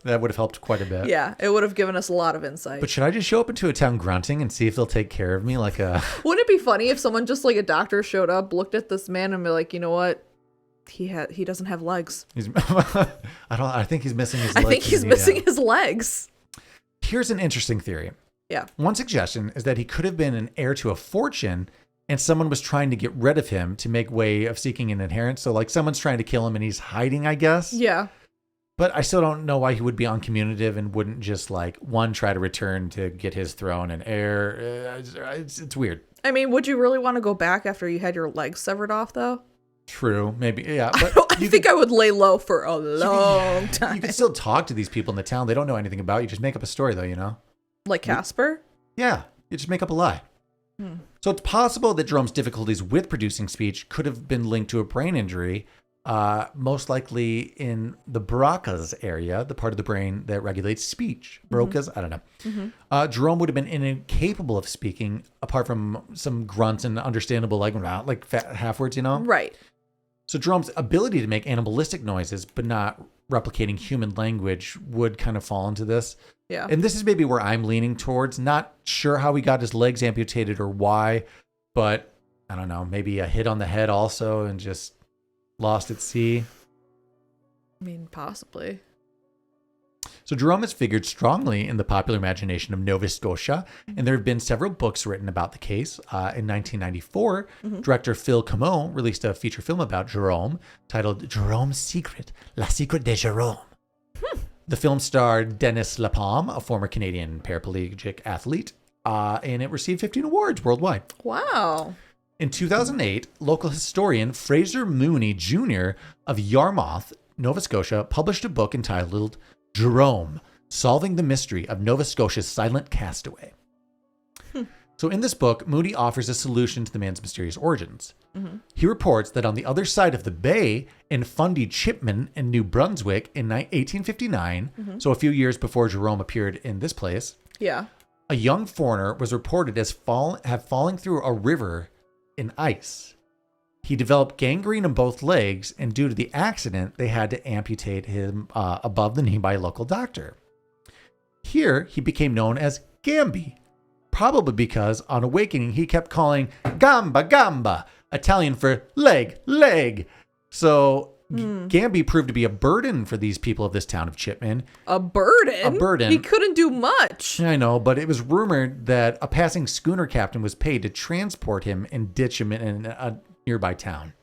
That would have helped quite a bit. Yeah, it would have given us a lot of insight. But should I just show up into a town grunting and see if they'll take care of me like a... Wouldn't it be funny if someone just like a doctor showed up, looked at this man and be like, you know what? He doesn't have legs. I think he's missing his legs. I think he's missing his legs. Here's an interesting theory. Yeah. One suggestion is that he could have been an heir to a fortune and someone was trying to get rid of him to make way of seeking an inheritance. So like someone's trying to kill him and he's hiding, I guess. Yeah. But I still don't know why he would be uncommunicative and wouldn't just like try to return to get his throne and heir. It's weird. I mean, would you really want to go back after you had your legs severed off though? True, maybe, yeah. But I think I would lay low for a long time. You can still talk to these people in the town. They don't know anything about you. Just make up a story, though, you know? Like Kasper? Yeah, you just make up a lie. So it's possible that Jerome's difficulties with producing speech could have been linked to a brain injury, most likely in the Broca's area, the part of the brain that regulates speech. Broca's? I don't know. Jerome would have been incapable of speaking, apart from some grunts and understandable, like half words, you know? Right. So Jerome's ability to make animalistic noises, but not replicating human language, would kind of fall into this. Yeah. And this is maybe where I'm leaning towards. Not sure how he got his legs amputated or why, but I don't know, maybe a hit on the head also and just lost at sea. I mean, possibly. So Jerome has figured strongly in the popular imagination of Nova Scotia, and there have been several books written about the case. In 1994, director Phil Comeau released a feature film about Jerome titled Jerome's Secret, La Secret de Jerome. The film starred Dennis Lapalme, a former Canadian paraplegic athlete, and it received 15 awards worldwide. Wow. In 2008, local historian Fraser Mooney Jr. of Yarmouth, Nova Scotia, published a book entitled Jerome, Solving the Mystery of Nova Scotia's Silent Castaway. So in this book, Moody offers a solution to the man's mysterious origins. He reports that on the other side of the bay, in Fundy Chipman in New Brunswick in 1859, so a few years before Jerome appeared in this place, a young foreigner was reported as falling through a river in ice. He developed gangrene in both legs, and due to the accident, they had to amputate him above the knee by a local doctor. Here, he became known as Gambi, probably because on awakening, he kept calling Gamba, Gamba, Italian for leg, leg. So Gambi proved to be a burden for these people of this town of Chipman. A burden? A burden. He couldn't do much. I know, but it was rumored that a passing schooner captain was paid to transport him and ditch him in a nearby town.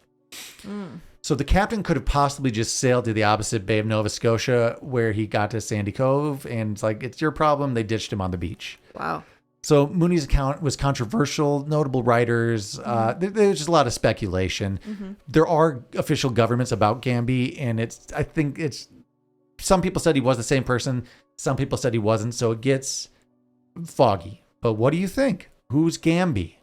So the captain could have possibly just sailed to the opposite bay of Nova Scotia where he got to Sandy Cove, and it's like, it's your problem. They ditched him on the beach. Wow. So Mooney's account was controversial. Notable writers. There's just a lot of speculation. Mm-hmm. There are official governments about Gamby, and I think it's. Some people said he was the same person. Some people said he wasn't. So it gets foggy. But what do you think? Who's Gamby?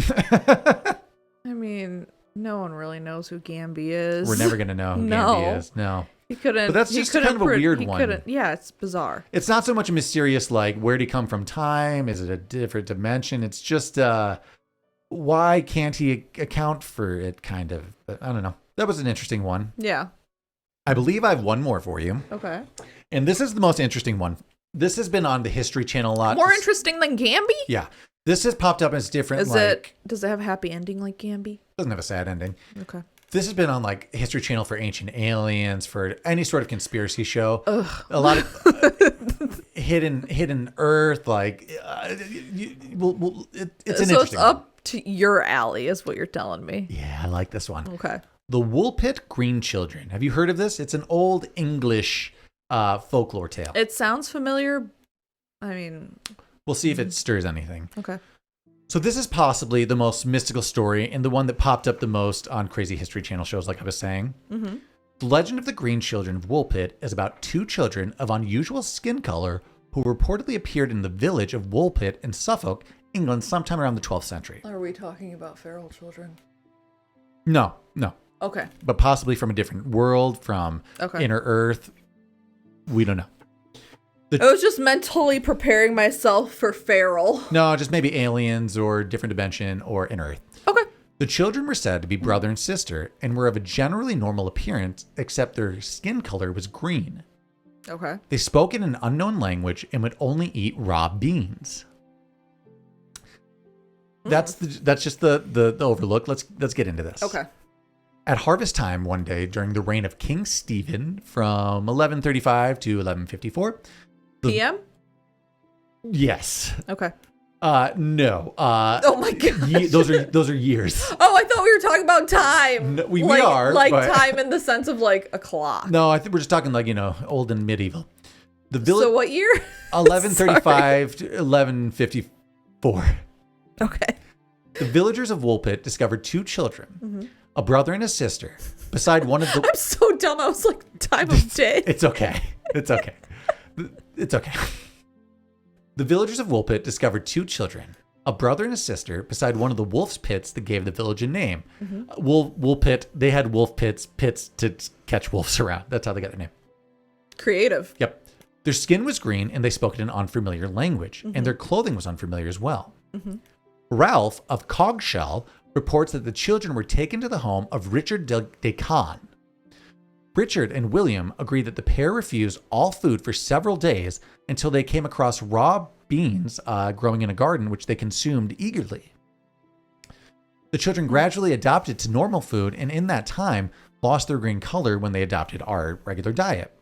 I mean, no one really knows who Gamby is. We're never gonna know who Gamby is. No. He couldn't. But that's just kind of a weird one. Yeah, it's bizarre. It's not so much a mysterious, like, where'd he come from time? Is it a different dimension? It's just, why can't he account for it, kind of? But I don't know. That was an interesting one. Yeah. I believe I have one more for you. Okay. And this is the most interesting one. This has been on the History Channel a lot. More interesting than Gamby? Yeah. This has popped up as different. Does it have a happy ending like Gamby? Doesn't have a sad ending. Okay. This has been on like History Channel for Ancient Aliens, for any sort of conspiracy show. Ugh. A lot of hidden Earth, like it's an interesting. So it's up to your alley, is what you're telling me. Yeah, I like this one. Okay. The Woolpit Green Children. Have you heard of this? It's an old English folklore tale. It sounds familiar. I mean, we'll see if it stirs anything. Okay. So this is possibly the most mystical story and the one that popped up the most on Crazy History Channel shows, like I was saying. Mm-hmm. The legend of the Green Children of Woolpit is about two children of unusual skin color who reportedly appeared in the village of Woolpit in Suffolk, England, sometime around the 12th century. Are we talking about feral children? No. Okay. But possibly from a different world, from inner Earth. We don't know. I was just mentally preparing myself for feral. No, just maybe aliens or different dimension or inner Earth. Okay. The children were said to be brother and sister and were of a generally normal appearance, except their skin color was green. Okay. They spoke in an unknown language and would only eat raw beans. That's just the overlook. Let's get into this. Okay. At harvest time one day during the reign of King Stephen from 1135 to 1154. PM? Yes. Okay. No. Oh my god. Those are years. Oh, I thought we were talking about time. No, we are. Like time in the sense of like a clock. No, I think we're just talking like, old and medieval. So what year? 1135 to 1154. Okay. The villagers of Woolpit discovered two children, a brother and a sister, beside one of the... I'm so dumb. I was like, time of day. It's okay. It's okay. It's okay. The villagers of Woolpit discovered two children, a brother and a sister, beside one of the wolf's pits that gave the village a name. Woolpit, they had wolf pits to catch wolves around. That's how they got their name. Creative. Yep. Their skin was green and they spoke in an unfamiliar language, and their clothing was unfamiliar as well. Ralph of Cogshell reports that the children were taken to the home of Richard de Caen. Richard and William agreed that the pair refused all food for several days until they came across raw beans growing in a garden, which they consumed eagerly. The children gradually adopted to normal food, and in that time lost their green color when they adopted our regular diet.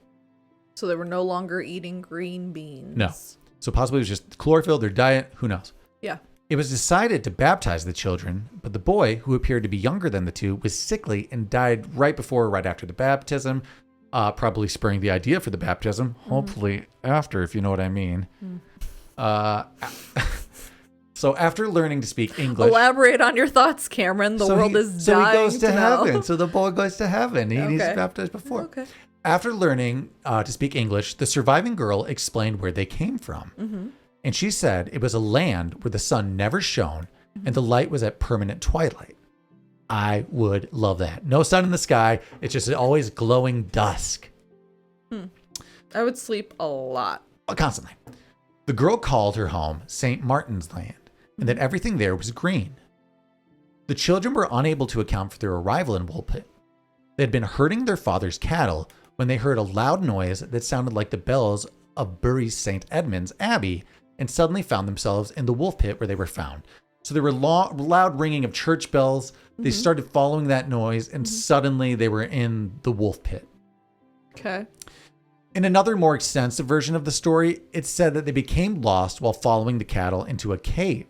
So they were no longer eating green beans. No. So possibly it was just chlorophyll, their diet, who knows? Yeah. It was decided to baptize the children, but the boy, who appeared to be younger than the two, was sickly and died right before or right after the baptism, probably spurring the idea for the baptism. Hopefully after, if you know what I mean. So after learning to speak English... Elaborate on your thoughts, Cameron. The world is dying. So he goes to heaven. Know. So the boy goes to heaven. He's baptized before. Okay. After learning to speak English, the surviving girl explained where they came from. And she said it was a land where the sun never shone and the light was at permanent twilight. I would love that. No sun in the sky. It's just always glowing dusk. I would sleep a lot. Constantly. The girl called her home St. Martin's Land and that everything there was green. The children were unable to account for their arrival in Woolpit. They had been herding their father's cattle when they heard a loud noise that sounded like the bells of Bury St. Edmund's Abbey, and suddenly found themselves in the wolf pit where they were found. So there were loud ringing of church bells. They started following that noise, and suddenly they were in the wolf pit. Okay. In another more extensive version of the story, it said that they became lost while following the cattle into a cave.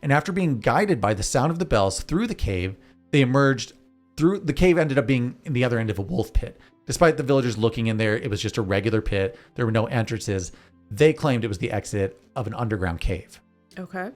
And after being guided by the sound of the bells through the cave, they emerged through the cave, ended up being in the other end of a wolf pit. Despite the villagers looking in there, it was just a regular pit. There were no entrances. They claimed it was the exit of an underground cave. Okay.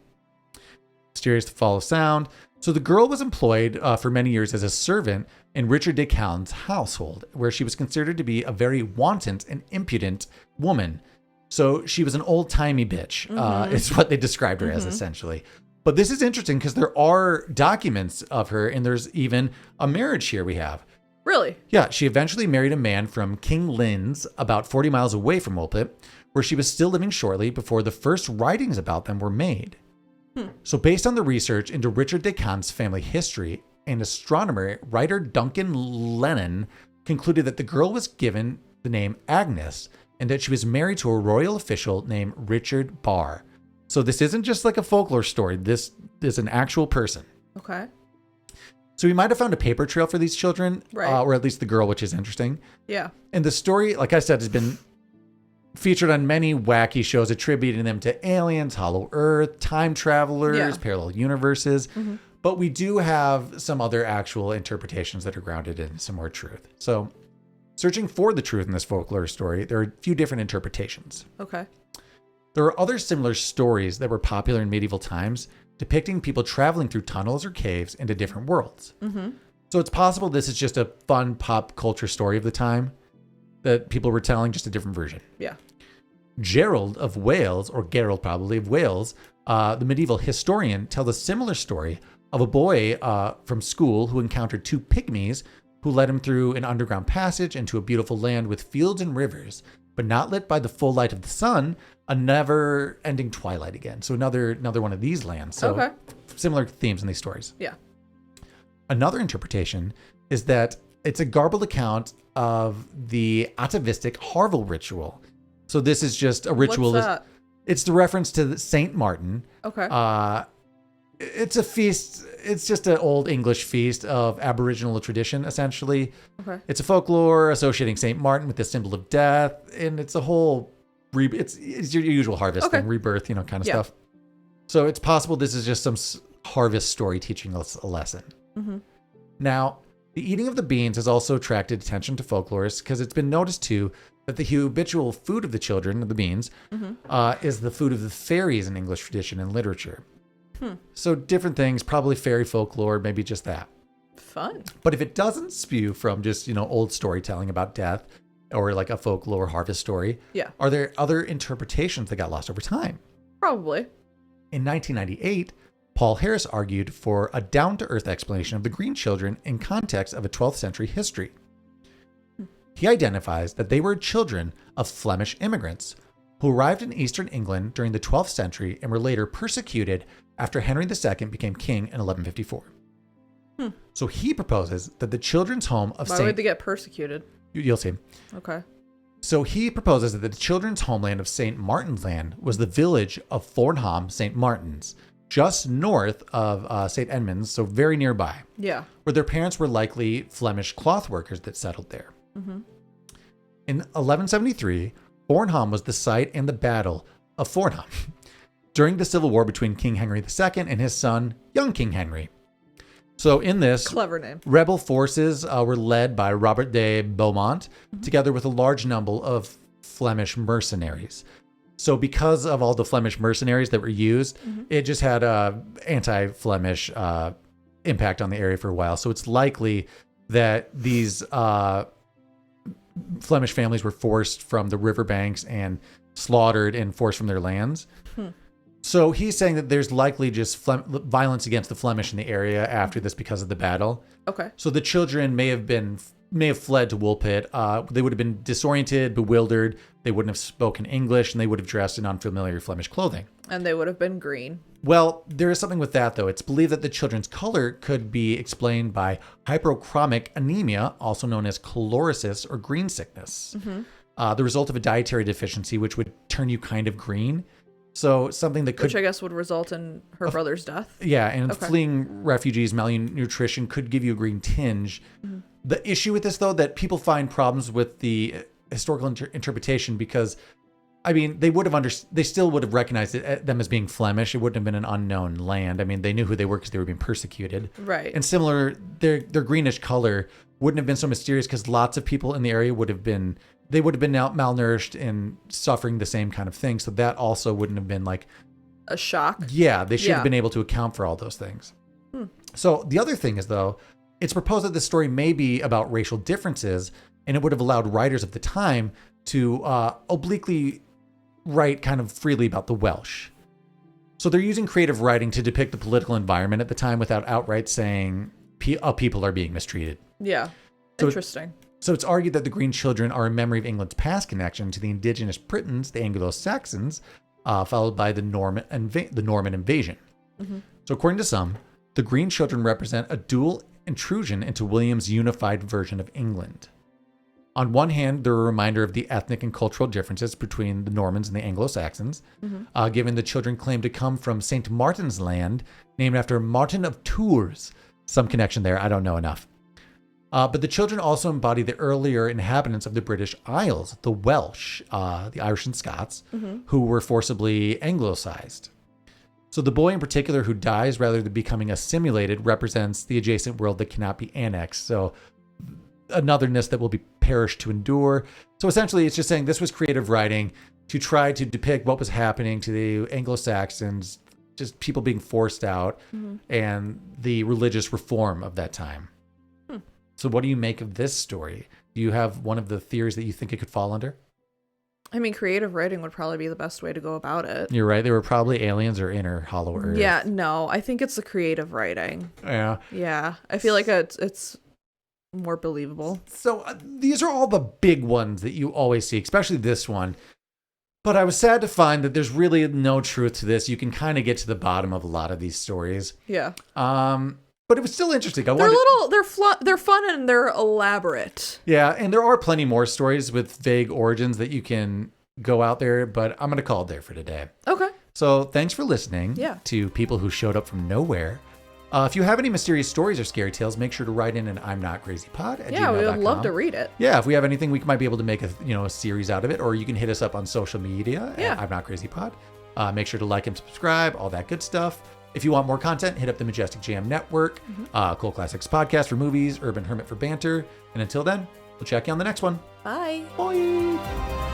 Mysterious to follow sound. So the girl was employed for many years as a servant in Richard de Calne's household, where she was considered to be a very wanton and impudent woman. So she was an old-timey bitch, is what they described her as, essentially. But this is interesting because there are documents of her, and there's even a marriage here we have. Really? Yeah, she eventually married a man from King Lin's, about 40 miles away from Woolpit, where she was still living shortly before the first writings about them were made. So based on the research into Richard de Calne's family history, an astronomer, writer Duncan Lennon, concluded that the girl was given the name Agnes and that she was married to a royal official named Richard Barr. So this isn't just like a folklore story. This is an actual person. Okay. So we might have found a paper trail for these children, or at least the girl, which is interesting. Yeah. And the story, like I said, has been featured on many wacky shows attributing them to aliens, Hollow Earth, time travelers, parallel universes. But we do have some other actual interpretations that are grounded in some more truth. So searching for the truth in this folklore story, there are a few different interpretations. Okay. There are other similar stories that were popular in medieval times depicting people traveling through tunnels or caves into different worlds. So it's possible this is just a fun pop culture story of the time that people were telling, just a different version. Yeah. Gerald of Wales, or Gerald probably, of Wales, the medieval historian, tells a similar story of a boy from school who encountered two pygmies who led him through an underground passage into a beautiful land with fields and rivers, but not lit by the full light of the sun, a never-ending twilight again. So another one of these lands. So similar themes in these stories. Yeah. Another Another interpretation is that it's a garbled account of the atavistic Harville ritual. So this is just a ritual. What's that? It's the reference to Saint Martin. Okay. It's a feast. It's just an old English feast of Aboriginal tradition, essentially. Okay. It's a folklore associating Saint Martin with the symbol of death, and it's a whole. It's your usual harvest thing, rebirth, kind of stuff. So it's possible this is just some harvest story teaching us a lesson. Now, the eating of the beans has also attracted attention to folklorists because it's been noticed too that the habitual food of the children, of the beans, is the food of the fairies in English tradition and literature. So different things, probably fairy folklore, maybe just that. Fun. But if it doesn't spew from just, old storytelling about death or like a folklore harvest story, are there other interpretations that got lost over time? Probably. In 1998, Paul Harris argued for a down-to-earth explanation of the Green Children in context of a 12th century history. He identifies that they were children of Flemish immigrants who arrived in eastern England during the 12th century and were later persecuted after Henry II became king in 1154. So he proposes that the children's home of Why would they get persecuted? You'll see. Okay. So he proposes that the children's homeland of St. Martin's Land was the village of Fornham St. Martin's, just north of St. Edmunds, so very nearby. Yeah. Where their parents were likely Flemish cloth workers that settled there. In 1173, Fornham was the site and the Battle of Fornham during the civil war between King Henry II and his son, young King Henry. So in this, clever name, rebel forces were led by Robert de Beaumont, together with a large number of Flemish mercenaries. So because of all the Flemish mercenaries that were used, it just had a anti-Flemish impact on the area for a while. So it's likely that these Flemish families were forced from the riverbanks and slaughtered and forced from their lands. So he's saying that there's likely just violence against the Flemish in the area after this because of the battle. Okay. So the children may have fled to Woolpit. They would have been disoriented, bewildered. They wouldn't have spoken English, and they would have dressed in unfamiliar Flemish clothing. And they would have been green. Well, there is something with that, though. It's believed that the children's color could be explained by hypochromic anemia, also known as chlorosis or green sickness, the result of a dietary deficiency, which would turn you kind of green. So something that could... Which I guess would result in her brother's death. Yeah, and fleeing refugees, malnutrition could give you a green tinge. The issue with this, though, that people find problems with the historical interpretation because, I mean, they still would have recognized them as being Flemish. It wouldn't have been an unknown land. I mean, they knew who they were because they were being persecuted. Right. And similar, their greenish color wouldn't have been so mysterious because lots of people in the area would have been they would have been malnourished and suffering the same kind of thing. So that also wouldn't have been like a shock. Yeah, they should have been able to account for all those things. So the other thing is, though, it's proposed that the story may be about racial differences, and it would have allowed writers of the time to obliquely write kind of freely about the Welsh. So they're using creative writing to depict the political environment at the time without outright saying people are being mistreated. Yeah. So interesting. So it's argued that the Green Children are a memory of England's past connection to the indigenous Britons, the Anglo-Saxons, followed by the Norman invasion. So according to some, the Green Children represent a dual intrusion into William's unified version of England. On one hand, they're a reminder of the ethnic and cultural differences between the Normans and the Anglo-Saxons, given the children claim to come from St. Martin's Land, named after Martin of Tours. Some connection there, I don't know enough. But the children also embody the earlier inhabitants of the British Isles, the Welsh, the Irish and Scots, who were forcibly Anglicized. So the boy in particular who dies rather than becoming assimilated represents the adjacent world that cannot be annexed. So anotherness that will be perished to endure. So essentially it's just saying this was creative writing to try to depict what was happening to the Anglo-Saxons, just people being forced out, and the religious reform of that time. So what do you make of this story? Do you have one of the theories that you think it could fall under? I mean, creative writing would probably be the best way to go about it. You're right. They were probably aliens or inner Hollow Earth. Yeah, no, I think it's the creative writing. Yeah. Yeah, I feel like it's more believable. So these are all the big ones that you always see, especially this one. But I was sad to find that there's really no truth to this. You can kind of get to the bottom of a lot of these stories. Yeah. But it was still interesting. They're fun and they're elaborate. Yeah, and there are plenty more stories with vague origins that you can go out there, but I'm going to call it there for today. Okay. So thanks for listening to people who showed up from nowhere. If you have any mysterious stories or scary tales, make sure to write in I'm Not Crazy Pod at gmail.com. We would love to read it. Yeah, if we have anything, we might be able to make a series out of it, or you can hit us up on social media at I'm Not Crazy Pod. Make sure to like and subscribe, all that good stuff. If you want more content, hit up the Majestic Jam Network, Cool Classics Podcast for movies, Urban Hermit for banter. And until then, we'll check you on the next one. Bye. Bye.